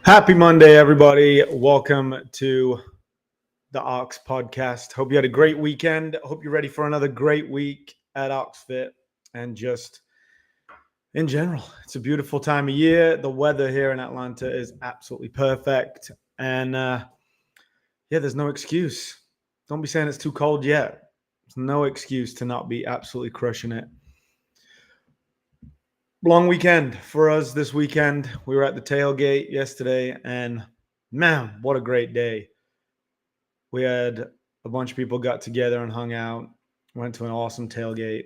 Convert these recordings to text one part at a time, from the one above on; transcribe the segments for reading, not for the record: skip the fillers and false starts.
Happy Monday, everybody. Welcome to the Ox Podcast. Hope you had a great weekend. Hope you're ready for another great week at Oxfit. And just in general, it's a beautiful time of year. The weather here in Atlanta is absolutely perfect. And there's no excuse. Don't be saying it's too cold yet. There's no excuse to not be absolutely crushing it. Long weekend for us this weekend. We were at the tailgate yesterday, and man, what a great day. We had a bunch of people got together and hung out, went to an awesome tailgate.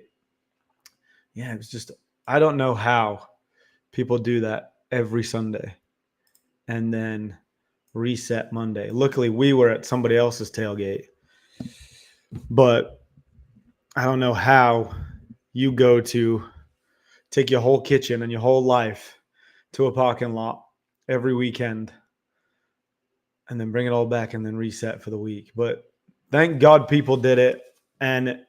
Yeah, it was just, I don't know how people do that every Sunday and then reset Monday. Luckily, we were at somebody else's tailgate, but I don't know how you go to take your whole kitchen and your whole life to a parking lot every weekend and then bring it all back and then reset for the week. But thank God people did it. And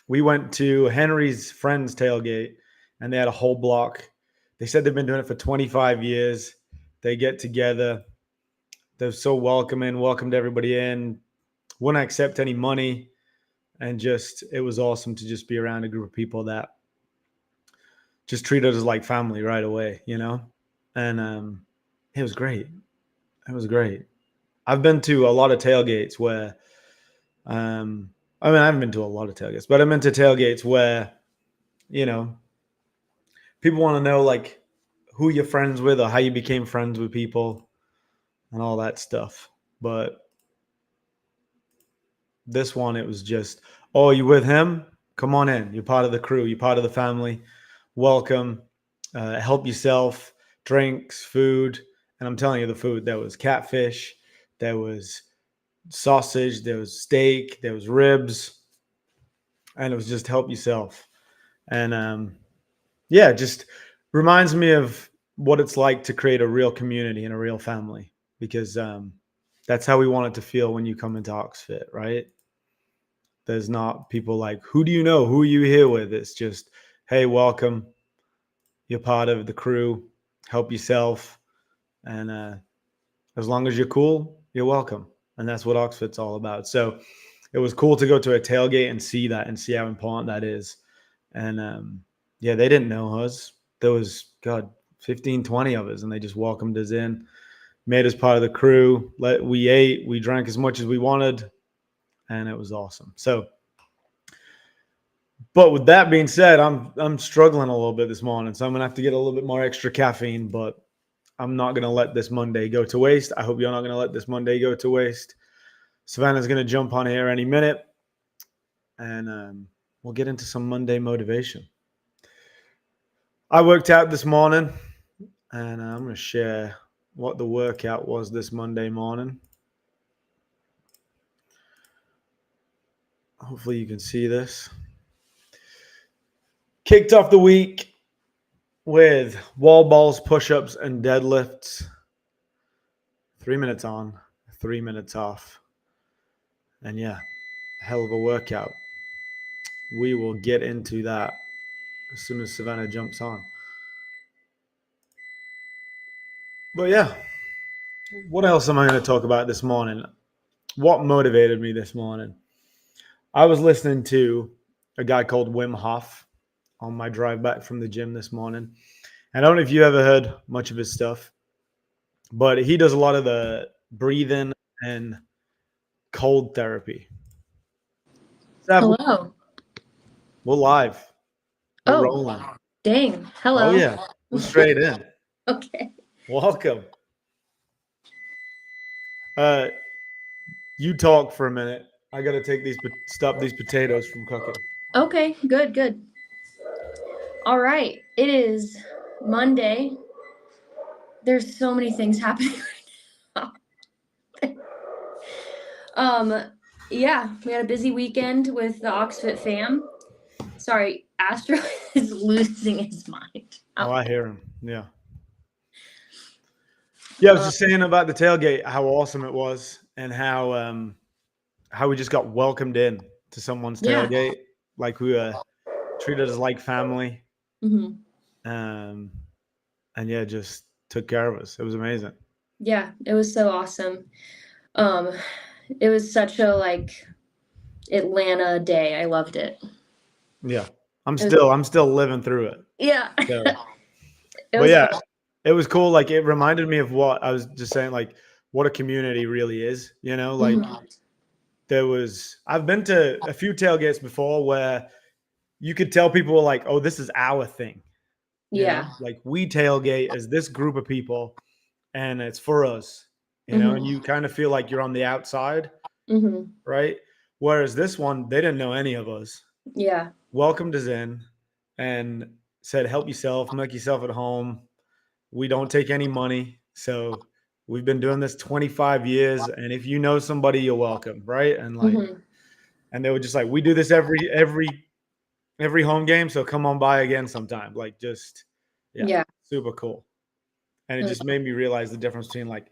we went to Henry's friend's tailgate and they had a whole block. They said they've been doing it for 25 years. They get together. They're so welcoming, welcomed everybody in, wouldn't accept any money. And just, it was awesome to just be around a group of people that just treated us like family right away, you know? And it was great. It was great. I've been to a lot of tailgates where, I haven't been to a lot of tailgates, but I've been to tailgates where, you know, people want to know like who you're friends with or how you became friends with people and all that stuff. But this one, it was just, oh, you with him? Come on in. You're part of the crew. You're part of the family. Welcome. Help yourself. Drinks, food. And I'm telling you, the food, there was catfish. There was sausage. There was steak. There was ribs. And it was just help yourself. And just reminds me of what it's like to create a real community and a real family, because that's how we want it to feel when you come into Oxfit, right? There's not people like, who do you know? Who are you here with? It's just, hey, welcome. You're part of the crew. Help yourself. And as long as you're cool, you're welcome. And that's what Oxfit's all about. So it was cool to go to a tailgate and see that and see how important that is. And they didn't know us. There was, 15, 20 of us, and they just welcomed us in, made us part of the crew. We ate, we drank as much as we wanted, and it was awesome. So, but with that being said, I'm struggling a little bit this morning, so I'm gonna have to get a little bit more extra caffeine, but I'm not gonna let this Monday go to waste. I hope you're not gonna let this Monday go to waste. Savannah's gonna jump on here any minute, and we'll get into some Monday motivation. I worked out this morning, and I'm going to share what the workout was this Monday morning. Hopefully you can see this. Kicked off the week with wall balls, push-ups, and deadlifts. 3 minutes on, 3 minutes off. And hell of a workout. We will get into that as soon as Savannah jumps on. But what else am I going to talk about this morning? What motivated me this morning? I was listening to a guy called Wim Hof on my drive back from the gym this morning. I don't know if you ever heard much of his stuff, but he does a lot of the breathing and cold therapy. Hello. We're live. We're rolling. Dang. Hello. Oh, yeah. We're straight in. Okay. Welcome. You talk for a minute. I got to stop these potatoes from cooking. Okay. Good. All right. It is Monday. There's so many things happening right now. We had a busy weekend with the Oxfit fam. Sorry, Astro is losing his mind. Oh, I hear him. Yeah. Yeah, I was just saying about the tailgate, how awesome it was, and how we just got welcomed in to someone's tailgate, like we were treated as like family, Mm-hmm. and just took care of us. It was amazing. Yeah, it was so awesome. Um, it was such a like Atlanta day. I loved it. Yeah. I'm It was still living through it. yeah. So, It but was yeah, fun. it was cool. Like it reminded me of what I was just saying, like what a community really is, like Mhm. I've been to a few tailgates before where you could tell people were like, oh, this is our thing, Yeah. like we tailgate as this group of people and it's for us, and Mhm. you kind of feel like you're on the outside, Mhm. right? Whereas this one, they didn't know any of us, Yeah. welcomed us in and said, help yourself, make yourself at home. We don't take any money. So we've been doing this 25 years. And if you know somebody, you're welcome. Right. And Mhm. and they were just like, we do this every home game. So come on by again sometime. Like just, yeah, Yeah. super cool. And it It was just made me realize the difference between like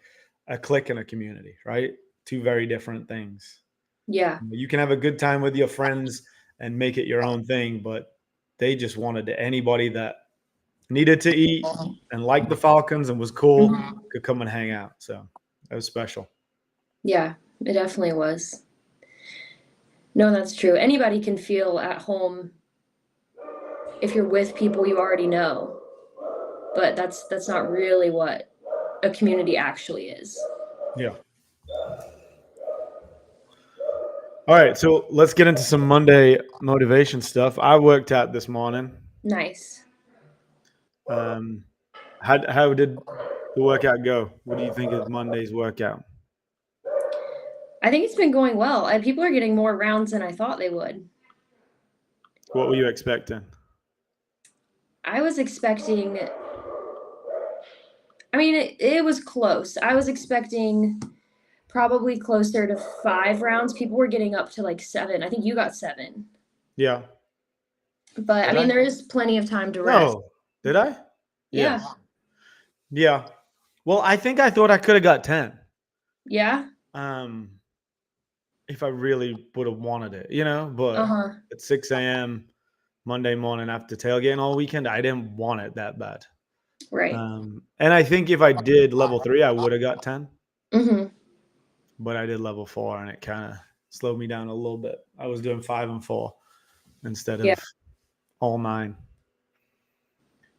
a clique and a community, right? Two very different things. yeah. You can have a good time with your friends and make it your own thing, but they just wanted anybody that needed to eat and liked the Falcons and was cool Mhm. could come and hang out. So that was special. Yeah, it definitely was. No, that's true. Anybody can feel at home if you're with people you already know. But that's not really what a community actually is. Yeah. All right. So let's get into some Monday motivation stuff. I worked out this morning. Nice. Um, how did the workout go? What do you think of Monday's workout? I think it's been going well. People are getting more rounds than I thought they would. What were you expecting? I was expecting, I mean, it was close. I was expecting probably closer to 5 rounds. People were getting up to like 7. I think you got 7. Yeah. But I Did mean, I? there is plenty of time to rest. No. Did I? Yeah. Yeah. Yeah. Well, I think I thought I could have got 10. Yeah. Um, if I really would have wanted it, but Uh-huh. at 6 a.m. Monday morning after tailgating all weekend, I didn't want it that bad. Right. And I think if I did level 3, I would have got 10, Mhm. but I did level 4 and it kind of slowed me down a little bit. I was doing 5 and 4 instead Yeah. of all 9.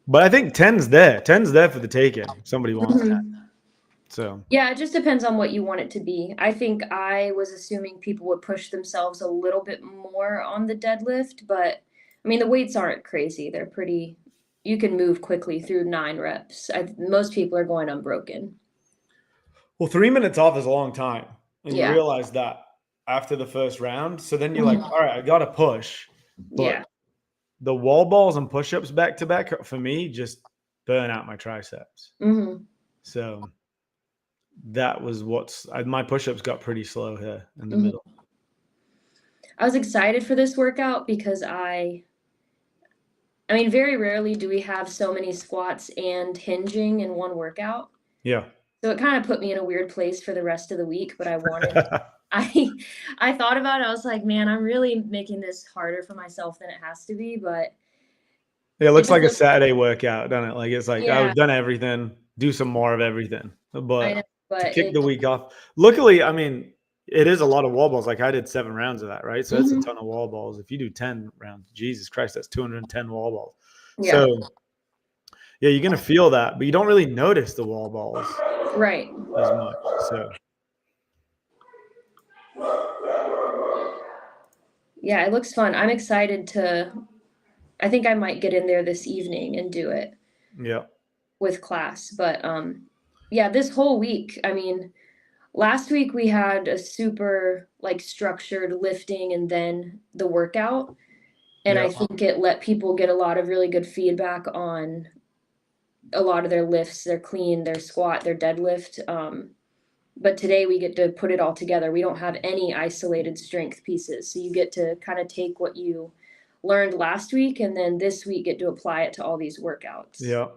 But I think 10's there. 10's there for the taking. If somebody wants 10. Mhm. So, Yeah, it just depends on what you want it to be. I think I was assuming people would push themselves a little bit more on the deadlift, but I mean, the weights aren't crazy. They're pretty, you can move quickly through 9 reps. Most people are going unbroken. well, 3 minutes off is a long time. And you Yeah. realize that after the first round. So then you're like, Mhm. all right, I got to push. Yeah. But the wall balls and push ups back to back for me just burn out my triceps. Mhm. So that was my push ups got pretty slow here in the Mhm. middle. I was excited for this workout because I mean, very rarely do we have so many squats and hinging in one workout. Yeah. So it kind of put me in a weird place for the rest of the week, but I wanted I I thought about it. I was like, man, I'm really making this harder for myself than it has to be, but It it looks just like a looks Saturday workout, doesn't it? Like it's like yeah, I've done everything, do some more of everything. I know, But to but kick the week off, luckily, I mean, it is a lot of wall balls. Like I did 7 rounds of that, right? So that's a mhm, ton of wall balls. If you do 10 rounds, Jesus Christ, that's 210 wall balls. yeah, So yeah, you're gonna feel that, but you don't really notice the wall balls right. as much. So Yeah, it looks fun. I'm excited to I think I might get in there this evening and do it yeah. with class, but yeah, this whole week, I mean, last week we had a super like structured lifting and then the workout. And Yeah. I think it let people get a lot of really good feedback on a lot of their lifts, their clean, their squat, their deadlift. But today we get to put it all together. We don't have any isolated strength pieces. So you get to kind of take what you learned last week and then this week get to apply it to all these workouts. Yeah.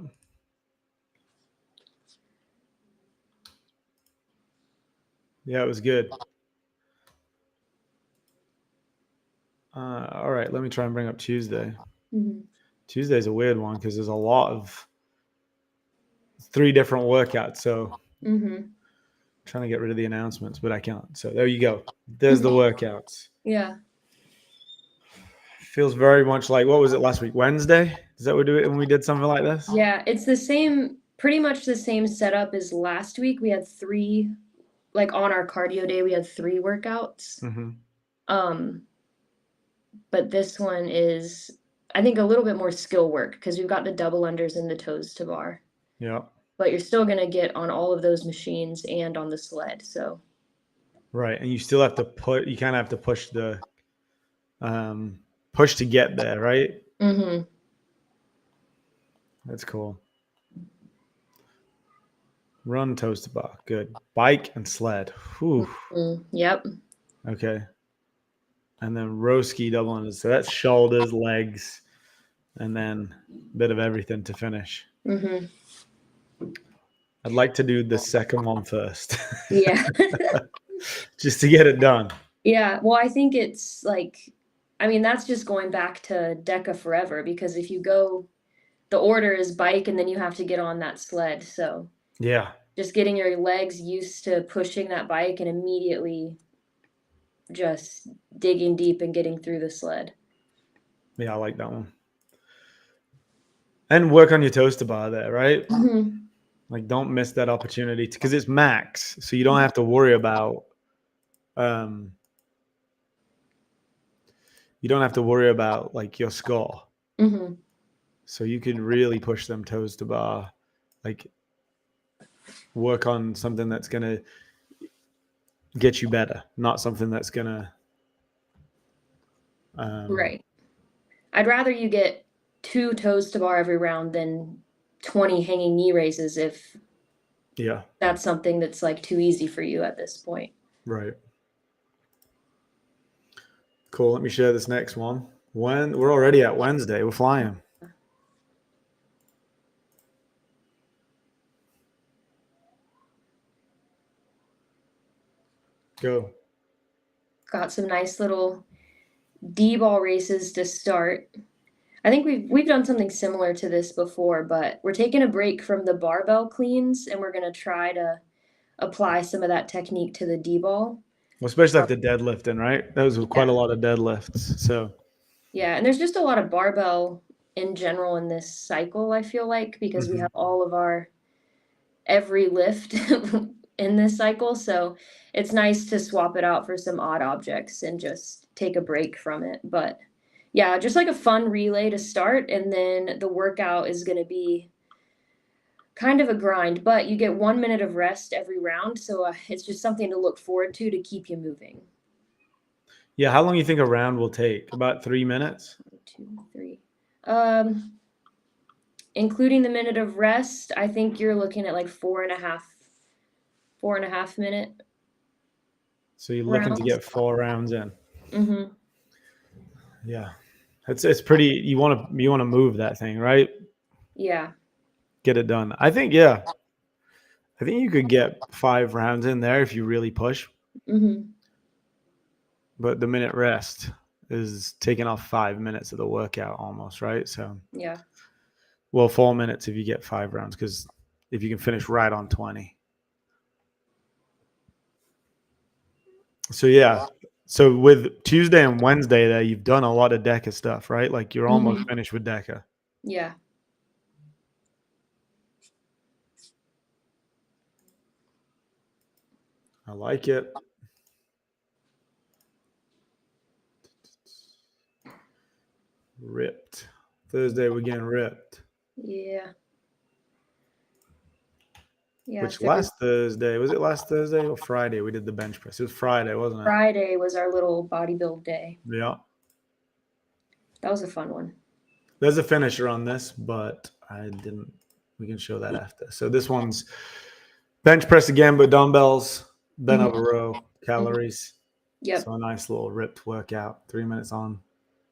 Yeah, it was good. All right, let me try and bring up Tuesday. Mhm. Tuesday's a weird one because there's a lot of 3 different workouts. So Mm-hmm. Trying to get rid of the announcements, but I can't. So there you go. There's the workouts. Yeah. Feels very much like, what was it last week? Wednesday? Is that what we do it when we did something like this? Yeah, it's the same, pretty much the same setup as last week. We had three, like on our cardio day, we had three workouts. Mm-hmm. But this one is, I think, a little bit more skill work because we've got the double unders and the toes to bar. Yeah. But you're still gonna get on all of those machines and on the sled. So Right. And you still have to you kind of have to push to get there, right? mm-hmm. That's cool. Run, toes to bar. Good. Bike and sled. Whew. Yep. Okay. And then row ski double unders. So that's shoulders, legs, and then a bit of everything to finish. Mm-hmm. I'd like to do the second one first. Yeah. Just to get it done. Yeah. Well, I think it's like, I mean, that's just going back to DECA forever because if you go, the order is bike and then you have to get on that sled. So Yeah. just getting your legs used to pushing that bike and immediately just digging deep and getting through the sled. Yeah, I like that one. And work on your toes to bar there, right? Mm-hmm. Like, don't miss that opportunity because it's max, so you don't have to worry about. You don't have to worry about like your score. Mm-hmm. So you can really push them toes to bar, like work on something that's gonna get you better, not something that's gonna. Right. I'd rather you get 2 toes to bar every round than 20 hanging knee raises if Yeah. that's something that's like too easy for you at this point. Right. Cool. Let me share this next one. When we're already at Wednesday, we're flying. Go. Got some nice little D-ball races to start. I think we've done something similar to this before, but we're taking a break from the barbell cleans and we're going to try to apply some of that technique to the D-ball. Well, especially after deadlifting, right? That was quite a lot of deadlifts. So yeah, and there's just a lot of barbell in general in this cycle, I feel like, because we have all of our every lift in this cycle. So it's nice to swap it out for some odd objects and just take a break from it. But yeah, just like a fun relay to start. And then the workout is going to be kind of a grind, but you get 1 minute of rest every round. So it's just something to look forward to keep you moving. yeah, how long do you think a round will take? About 3 minutes? 1, 2, 3. Including the minute of rest, I think you're looking at like 4.5 minute. So you're looking to get 4 rounds in. Mm-hmm. Yeah, it's pretty. You want to move that thing, right? Yeah. Get it done. I think you could get 5 rounds in there if you really push. Mm-hmm. But the minute rest is taking off 5 minutes of the workout almost, right? So Yeah. well, 4 minutes if you get 5 rounds, because if you can finish right on 20. So yeah. So with Tuesday and Wednesday there, you've done a lot of DECA stuff, right? Like you're almost finished with DECA. Yeah. I like it. Ripped. Thursday we're getting ripped. Yeah. Yeah. Which last Thursday, was it last Thursday or Friday? We did the bench press. It was Friday, wasn't it? Friday was our little body build day. Yeah. That was a fun one. There's a finisher on this, but we can show that after. So this one's bench press again, but dumbbells, bent over row, calories. Yep. So a nice little ripped workout. 3 minutes on,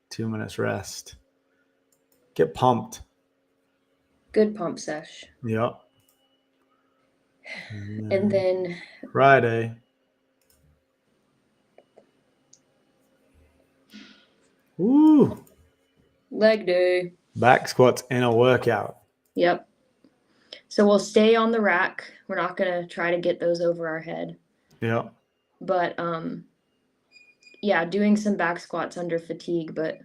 2 minutes rest. Get pumped. Good pump sesh. Yep. And then Friday. Woo. leg day. Back squats in a workout. Yep. So we'll stay on the rack. We're not gonna try to get those over our head. Yeah. But yeah, doing some back squats under fatigue, but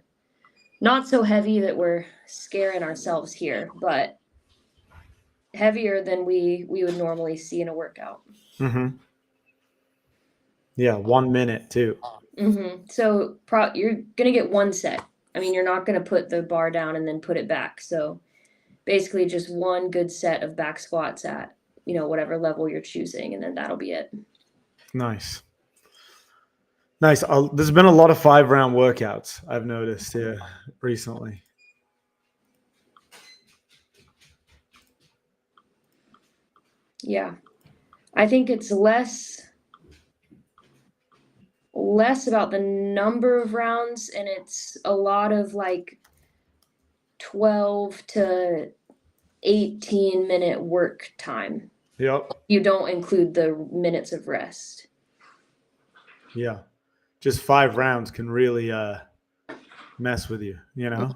not so heavy that we're scaring ourselves here, but heavier than we would normally see in a workout. Mm-hmm. Yeah, 1 minute too. So you're gonna get one set. I mean, you're not gonna put the bar down and then put it back. So basically, just one good set of back squats at whatever level you're choosing, and then that'll be it. Nice. Nice. There's been a lot of 5-round workouts I've noticed here recently. Yeah, I think it's less about the number of rounds, and it's a lot of like 12 to 18-minute work time. Yep. You don't include the minutes of rest. Yeah. Just 5 rounds can really mess with you, you know?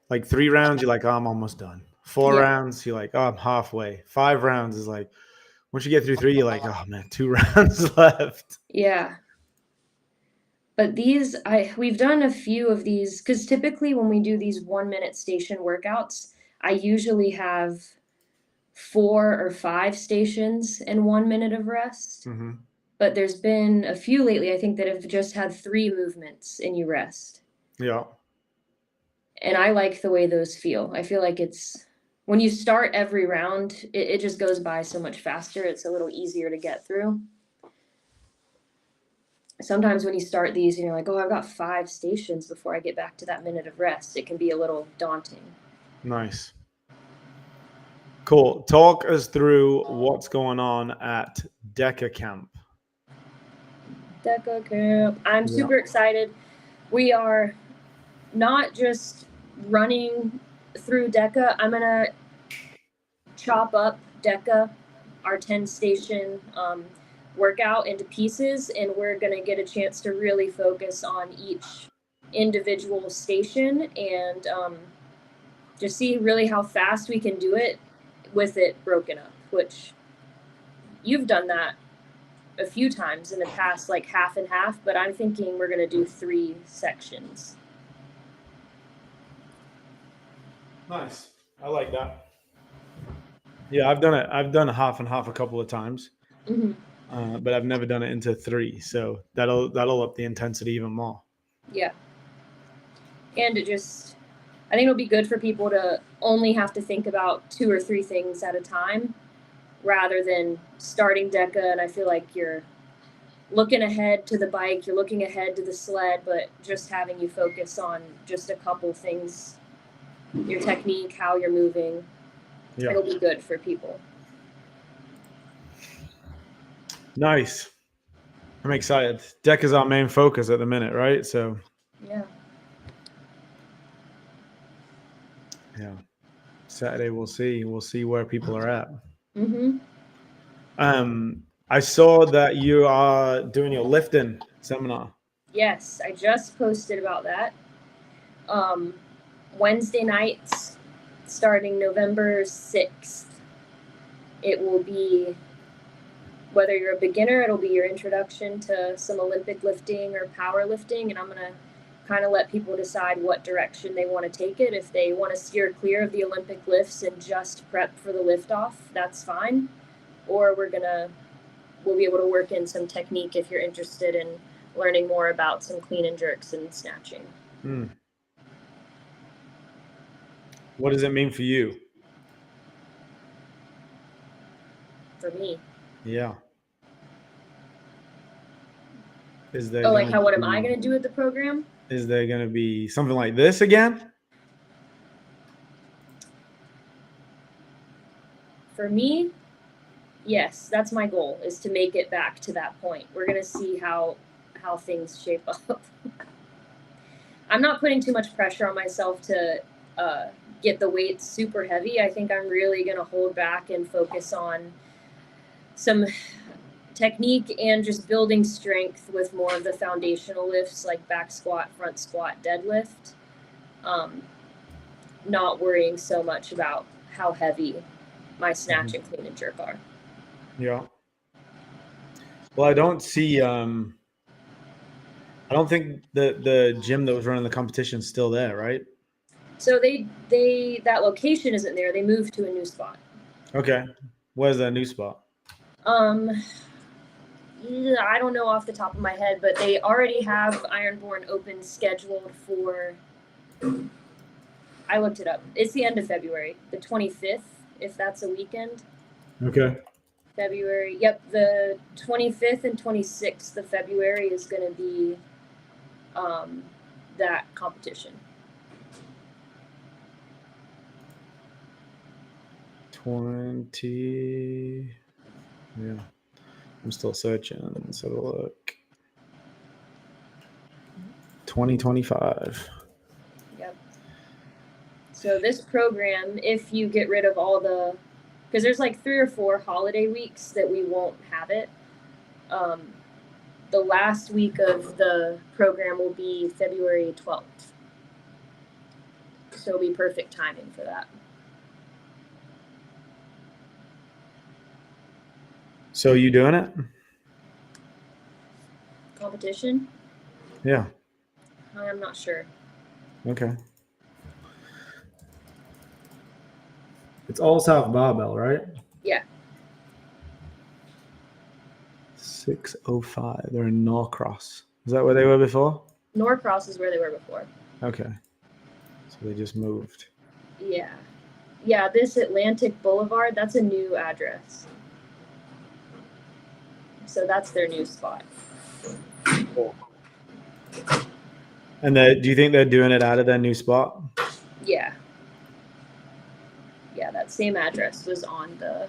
Like 3 rounds, you're like, oh, I'm almost done. 4 Yeah. rounds, you're like, oh, I'm halfway. 5 rounds is like, once you get through 3, you're like, oh man, 2 rounds left. Yeah. But we've done a few of these because typically when we do these 1-minute station workouts, I usually have 4 or 5 stations and 1 minute of rest. Mm-hmm. But there's been a few lately, I think, that have just had 3 movements and you rest. Yeah. And I like the way those feel. I feel like it's when you start every round, it just goes by so much faster. It's a little easier to get through. Sometimes when you start these and you're like, oh, I've got 5 stations before I get back to that minute of rest, it can be a little daunting. Nice. Cool. Talk us through what's going on at DECA Camp. DECA Camp. I'm super excited. We are not just running through DECA. I'm going to chop up DECA, our 10-station workout, into pieces, and we're going to get a chance to really focus on each individual station and just see really how fast we can do it with it broken up, which you've done that a few times in the past, like half and half, but I'm thinking we're going to do 3 sections. Nice. I like that. Yeah, I've done it. I've done half and half a couple of times, but I've never done it into 3. So that'll up the intensity even more. Yeah. And I think it'll be good for people to only have to think about 2 or 3 things at a time rather than starting DECA. And I feel like you're looking ahead to the bike, you're looking ahead to the sled, but just having you focus on just a couple things, your technique, how you're moving. Yeah. It'll be good for people. Nice. I'm excited. DECA is our main focus at the minute, right? So yeah. Saturday we'll see where people are at. Mm-hmm. I saw that you are doing your lifting seminar. Yes, I just posted about that. Wednesday nights, starting November 6th. It will be, whether you're a beginner, it'll be your introduction to some Olympic lifting or powerlifting, and I'm going to kind of let people decide what direction they want to take it. If they want to steer clear of the Olympic lifts and just prep for the lift off, that's fine. Or we'll be able to work in some technique if you're interested in learning more about some clean and jerks and snatching. What does it mean for you? For me? Yeah. What am I going to do with the program? Is there going to be something like this again? For me, yes, that's my goal, is to make it back to that point. We're going to see how things shape up. I'm not putting too much pressure on myself to get the weights super heavy. I think I'm really going to hold back and focus on some technique and just building strength with more of the foundational lifts like back squat, front squat, deadlift. Not worrying so much about how heavy my snatch Mhm. and clean and jerk are. Yeah. Well, I don't see. I don't think the gym that was running the competition is still there, right? So they that location isn't there. They moved to a new spot. Okay. Where's that new spot? Um, I don't know off the top of my head, but they already have Ironborn Open scheduled for. I looked it up. It's the end of February, the 25th, if that's a weekend. Okay. February. Yep, the 25th and 26th of February is going to be that competition. 20. Yeah. I'm still searching. Let's have a look. 2025. Yep. So this program, if you get rid of all the, because there's like 3 or 4 holiday weeks that we won't have it. The last week of the program will be February 12th. So it'll be perfect timing for that. So you doing it? Competition? Yeah. I'm not sure. Okay. It's all South Barbell, right? Yeah. 605. They're in Norcross. Is that where they were before? Norcross is where they were before. Okay. So they just moved. Yeah. Yeah, this Atlantic Boulevard, that's a new address. So that's their new spot. Cool. And do you think they're doing it out of their new spot? Yeah. Yeah, that same address was on the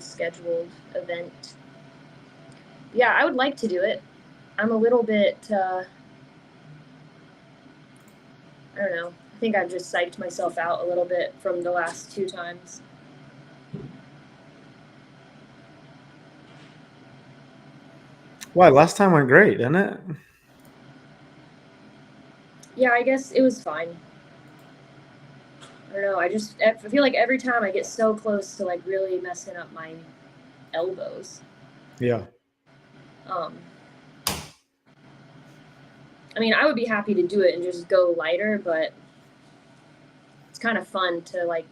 scheduled event. Yeah, I would like to do it. I'm a little bit I don't know. I think I've just psyched myself out a little bit from the last 2 times. Why? Last time went great, didn't it? Yeah, I guess it was fine. I don't know. I feel like every time I get so close to like really messing up my elbows. Yeah. I mean, I would be happy to do it and just go lighter, but it's kind of fun to like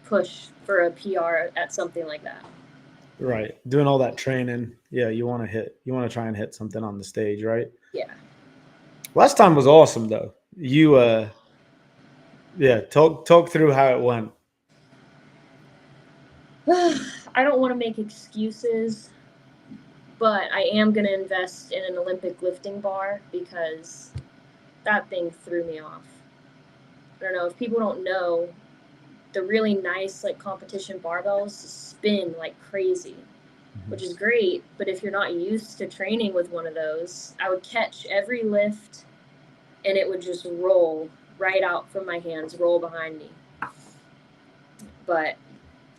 push for a PR at something like that. Right. Doing all that training. Yeah, you want to try and hit something on the stage, right? Yeah. Last time was awesome though. You yeah, talk through how it went. I don't want to make excuses, but I am going to invest in an Olympic lifting bar because that thing threw me off. I don't know if people don't know, the really nice like competition barbells spin like crazy, which is great. But if you're not used to training with one of those, I would catch every lift and it would just roll right out from my hands, roll behind me. But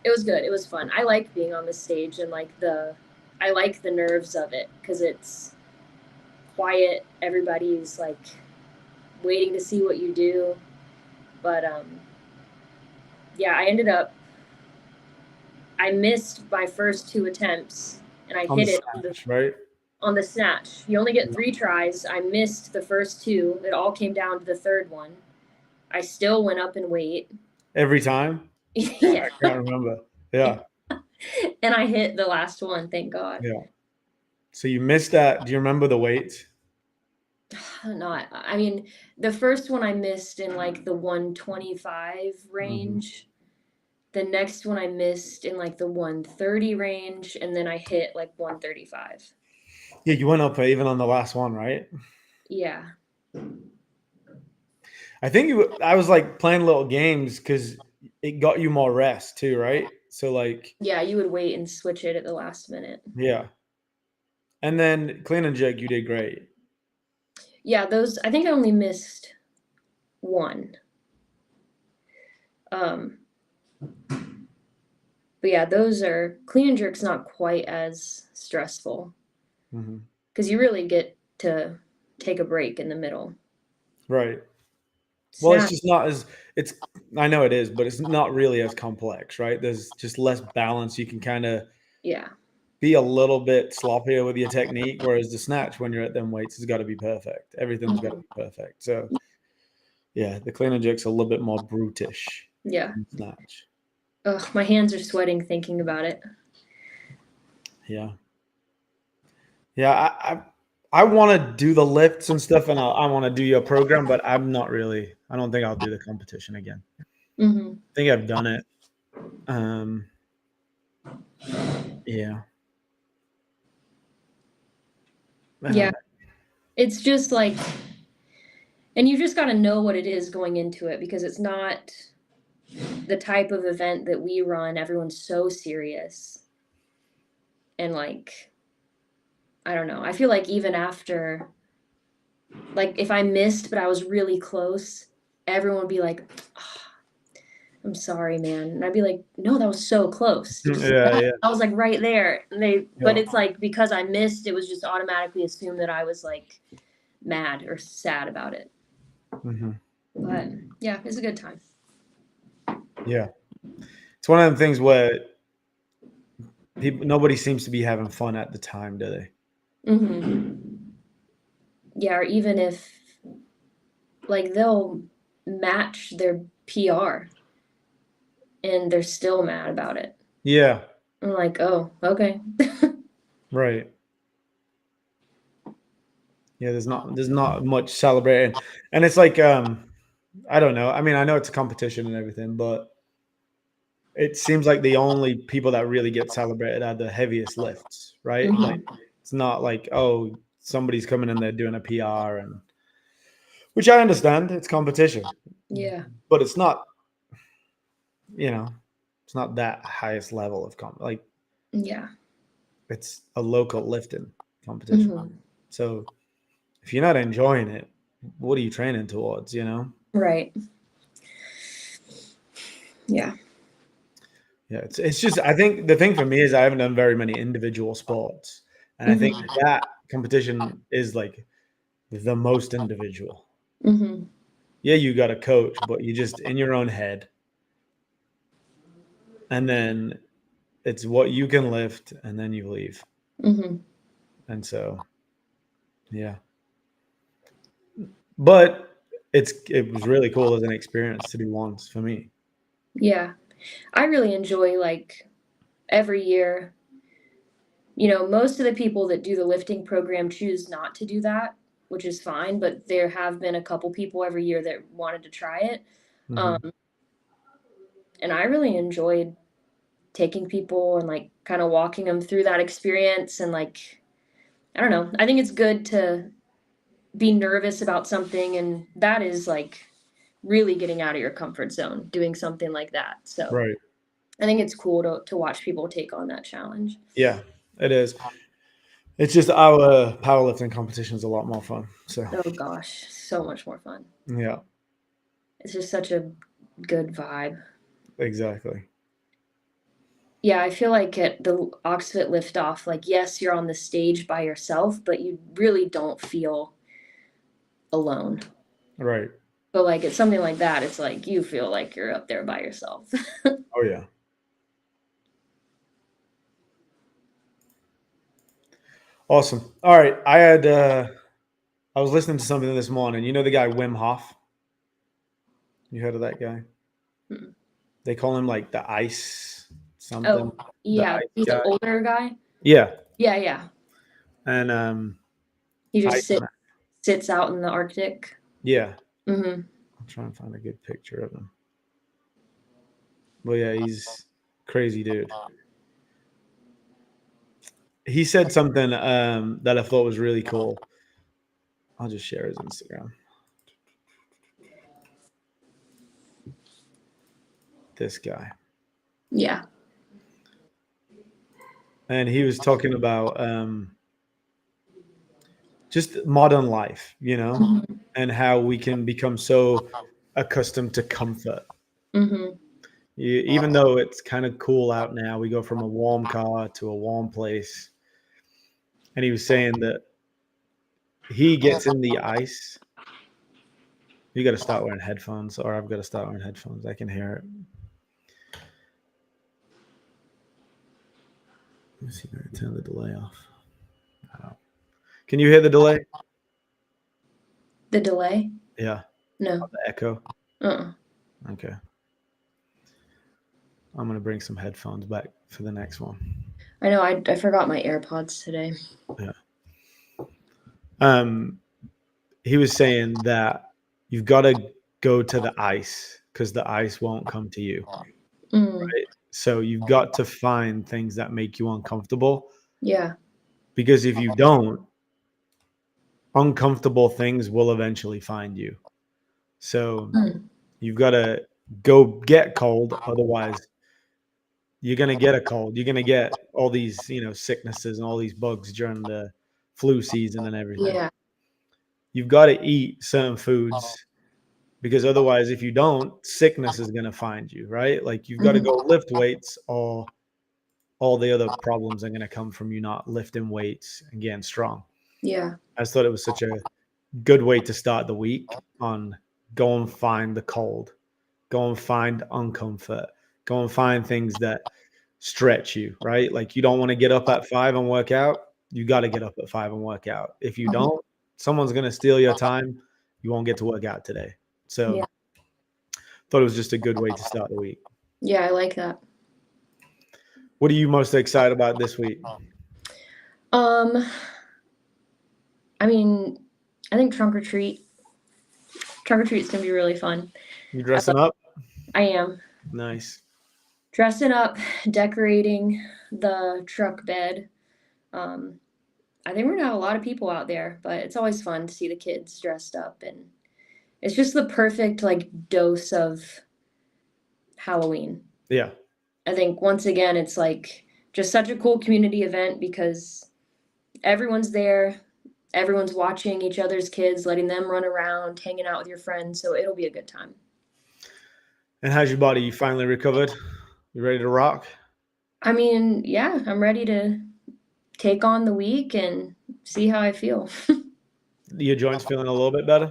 it was good. It was fun. I like being on the stage and I like the nerves of it because it's quiet. Everybody's like waiting to see what you do. But yeah, I missed my first 2 attempts and I On the hit it snatch, right? on the snatch. You only get 3 tries. I missed the first 2. It all came down to the third one. I still went up in weight. Every time? Yeah. I can't remember. Yeah. And I hit the last one, thank God. Yeah. So you missed that. Do you remember the weights? No, I mean, the first one I missed in like the 125 range. The next one I missed in like the 130 range, and then I hit like 135. Yeah, you went up even on the last one, right? Yeah. I think I was like playing little games because it got you more rest too, right? So like, Yeah, you would wait and switch it at the last minute. yeah. And then clean and jerk, you did great. Yeah, those I think I only missed one. But yeah, those are clean and jerk's not quite as stressful Mm-hmm. because you really get to take a break in the middle. Right. Well, it's Snap. just not as it's I know it is, but it's not really as complex, right? There's just less balance. You can kind of Yeah. be a little bit sloppier with your technique, whereas the snatch when you're at them weights has got to be perfect. Everything's got to Mhm. be perfect. So yeah, the clean and jerk's a little bit more brutish Yeah. than snatch. Ugh, my hands are sweating thinking about it. Yeah. Yeah, I want to do the lifts and stuff, and I want to do your program, but I'm not really. I don't think I'll do the competition again. Hmm. I think I've done it. Um, yeah. I Yeah. don't know. It's just like, and you just got to know what it is going into it because it's not the type of event that we run. Everyone's so serious. And like, I don't know. I feel like even after, like, if I missed, but I was really close, everyone would be like, "Ah, I'm sorry, man." And I'd be like, no, that was so close. Did you see Yeah, that? yeah, I was like right there. But yeah. it's like because I missed, it was just automatically assumed that I was like mad or sad about it. Hmm. But yeah, it's a good time. Yeah. It's one of the things where nobody seems to be having fun at the time, do they? Hmm. Yeah, or even if like they'll match their PR and they're still mad about it. Yeah. I'm like, oh, okay. Right. Yeah. There's not much celebrating, and it's like I don't know. I mean, I know it's a competition and everything, but it seems like the only people that really get celebrated are the heaviest lifts, right? Like Hmm. it's not like, oh, somebody's coming in there doing a PR, and which I understand, it's competition, Yeah. but it's not, it's not that highest level of like Yeah. it's a local lifting competition. Hmm. So if you're not enjoying it, what are you training towards, you know? Right. Yeah. Yeah, it's just I think the thing for me is I haven't done very many individual sports, and I think Hmm. that competition is like the most individual. Hmm. Yeah, you got a coach, but you just in your own head, and then it's what you can lift, and then you leave. Hmm. And so, yeah, but it was really cool as an experience to do once for me. Yeah. I really enjoy like every year. Most of the people that do the lifting program choose not to do that, which is fine, but there have been a couple people every year that wanted to try it. Um, Hmm. and I really enjoyed taking people and like kind of walking them through that experience and like I don't know. I think it's good to be nervous about something and that is like really getting out of your comfort zone doing something like that. So, Right. I think it's cool to watch people take on that challenge. Yeah, it is. It's just our powerlifting competition is a lot more fun. So, Oh gosh, so much more fun. yeah, It's just such a good vibe. exactly. Yeah, I feel like at the Oxfit Liftoff, like, yes, you're on the stage by yourself, but you really don't feel alone. Right. But like it's something like that, it's like you feel like you're up there by yourself. Oh yeah. Awesome. All right. I was listening to something this morning. You know the guy Wim Hof? You heard of that guy? Mm. They call him like the ice something. Oh, The yeah, ice he's an guy. older guy. Yeah. Yeah, yeah. And He just Iceman. sits out in the Arctic. Yeah. Mhm. I'm trying to find a good picture of him. But yeah, he's crazy dude. He said something that I thought was really cool. I'll just share his Instagram. This guy. Yeah. And he was talking about just modern life, Mhm. and how we can become so accustomed to comfort. Mhm. Even though it's kind of cool out now, we go from a warm car to a warm place. And he was saying that he gets in the ice. You got to start wearing headphones, or I've got to start wearing headphones. I can hear it. Let me see if I can turn the delay off. Can you hear the delay? The delay? Yeah. No. The echo. Uh-uh. Okay. I'm gonna bring some headphones back for the next one. I know. I forgot my AirPods today. Yeah. He was saying that you've got to go to the ice because the ice won't come to you. Right? So you've got to find things that make you uncomfortable. Yeah. Because if you don't, uncomfortable things will eventually find you. So you've got to go get cold. Otherwise, you're going to get a cold. You're going to get all these, sicknesses and all these bugs during the flu season and everything. Yeah. You've got to eat certain foods because otherwise, if you don't, sickness is going to find you, right? Like you've got to go lift weights, or all the other problems are going to come from you not lifting weights and getting strong. Yeah. I just thought it was such a good way to start the week on go and find the cold, go and find uncomfort, go and find things that stretch you, right? Like you don't want to get up at 5 and work out. You got to get up at 5 and work out. If you don't, someone's going to steal your time. You won't get to work out today. So Yeah. thought it was just a good way to start the week. Yeah, I like that. What are you most excited about this week? I mean, I think trunk or treat. Trunk or treat's gonna be really fun. You dressing up? I am. Nice. Dressing up, decorating the truck bed. I think we're gonna have a lot of people out there, but it's always fun to see the kids dressed up, and it's just the perfect dose of Halloween. Yeah. I think once again it's just such a cool community event because everyone's there, everyone's watching each other's kids, letting them run around, hanging out with your friends, so it'll be a good time. And how's your body? You finally recovered? You ready to rock? I mean, yeah, I'm ready to take on the week and see how I feel. Your joints feeling a little bit better?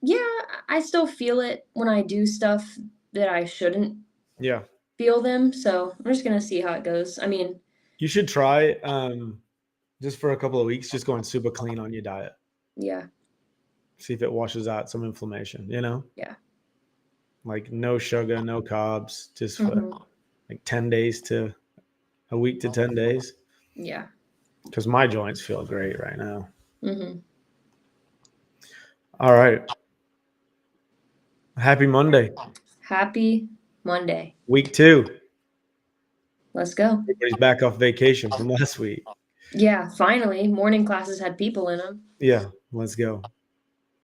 Yeah, I still feel it when I do stuff that I shouldn't feel them, so I'm just gonna see how it goes. I mean, you should try just for a couple of weeks, just going super clean on your diet. Yeah. See if it washes out some inflammation, Yeah. Like no sugar, no carbs, just for like 10 days to a week to 10 days. Yeah. Because my joints feel great right now. Mm-hmm. All right. Happy Monday. Happy Monday. Week 2. Let's go. Everybody's back off vacation from last week. Yeah, finally. Morning classes had people in them. Yeah, let's go.